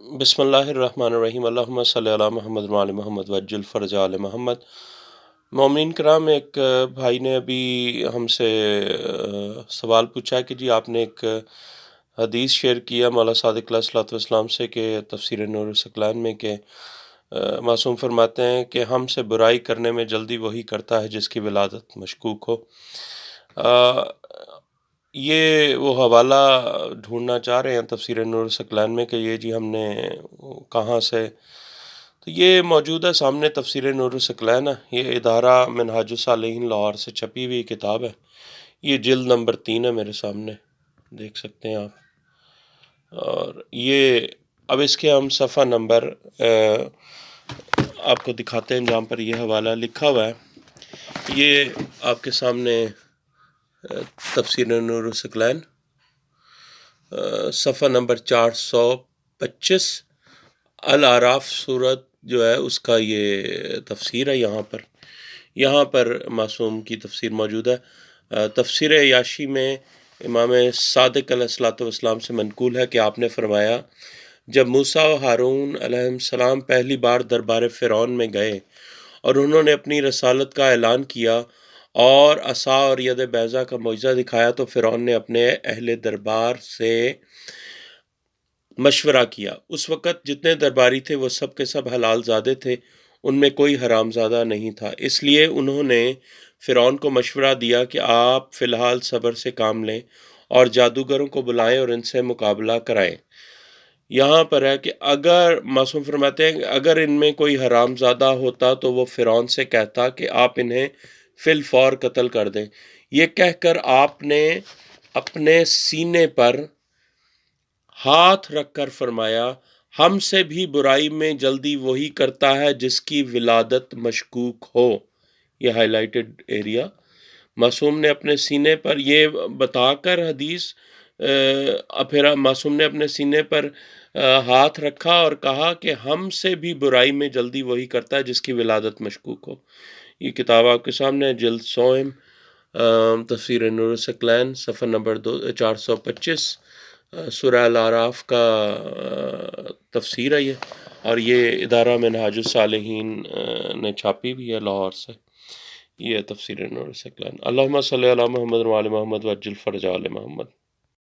بسم اللہ الرحمن الرحیم اللہم صلی علی محمد وعلی محمد وعجل فرج آل محمد۔ مومنین کرام، ایک بھائی نے ابھی ہم سے سوال پوچھا کہ جی آپ نے ایک حدیث شیئر کیا مولا صادق علیہ الصلوۃ والسلام سے کہ تفسیر نور الثقلین میں کہ معصوم فرماتے ہیں کہ ہم سے برائی کرنے میں جلدی وہی کرتا ہے جس کی ولادت مشکوک ہو۔ یہ وہ حوالہ ڈھونڈنا چاہ رہے ہیں تفسیر نور الثقلین میں کہ یہ جی ہم نے کہاں سے، تو یہ موجود ہے سامنے تفسیر نور الثقلین ہے۔ یہ ادارہ منہاج الصالحین لاہور سے چھپی ہوئی کتاب ہے۔ یہ جلد نمبر 3 ہے، میرے سامنے دیکھ سکتے ہیں آپ۔ اور یہ اب اس کے ہم صفحہ نمبر آپ کو دکھاتے ہیں جہاں پر یہ حوالہ لکھا ہوا ہے۔ یہ آپ کے سامنے تفسیر نور الثقلین صفحہ نمبر 425 الاعراف سورت جو ہے اس کا یہ تفسیر ہے۔ یہاں پر معصوم کی تفسیر موجود ہے۔ تفسیر عیاشی میں امام صادق علیہ الصلوۃ والسلام سے منقول ہے کہ آپ نے فرمایا، جب موسیٰ و ہارون علیہ السلام پہلی بار دربار فرعون میں گئے اور انہوں نے اپنی رسالت کا اعلان کیا اور عصا اور ید بیضا کا معجزہ دکھایا، تو فرعون نے اپنے اہل دربار سے مشورہ کیا۔ اس وقت جتنے درباری تھے وہ سب کے سب حلال زادے تھے، ان میں کوئی حرام زادہ نہیں تھا۔ اس لیے انہوں نے فرعون کو مشورہ دیا کہ آپ فی الحال صبر سے کام لیں اور جادوگروں کو بلائیں اور ان سے مقابلہ کرائیں۔ یہاں پر ہے کہ اگر معصوم فرماتے ہیں اگر ان میں کوئی حرام زادہ ہوتا تو وہ فرعون سے کہتا کہ آپ انہیں فی الفور قتل کر دیں۔ یہ کہہ کر آپ نے اپنے سینے پر ہاتھ رکھ کر فرمایا، ہم سے بھی برائی میں جلدی وہی کرتا ہے جس کی ولادت مشکوک ہو۔ یہ ہائی لائٹڈ ایریا معصوم نے اپنے سینے پر یہ بتا کر حدیث پھر معصوم نے اپنے سینے پر ہاتھ رکھا اور کہا کہ ہم سے بھی برائی میں جلدی وہی کرتا ہے جس کی ولادت مشکوک ہو۔ یہ کتاب آپ کے سامنے جلد 100 تفسیر نور الثقلین صفحہ نمبر 425 سورہ الاعراف کا تفسیر ہے یہ، اور یہ ادارہ منہاج الصالحین نے چھاپی بھی ہے لاہور سے۔ یہ تفسیر نور الثقلین۔ اللہم صلی علی محمد وعلی محمد وعجل فرج آل محمد۔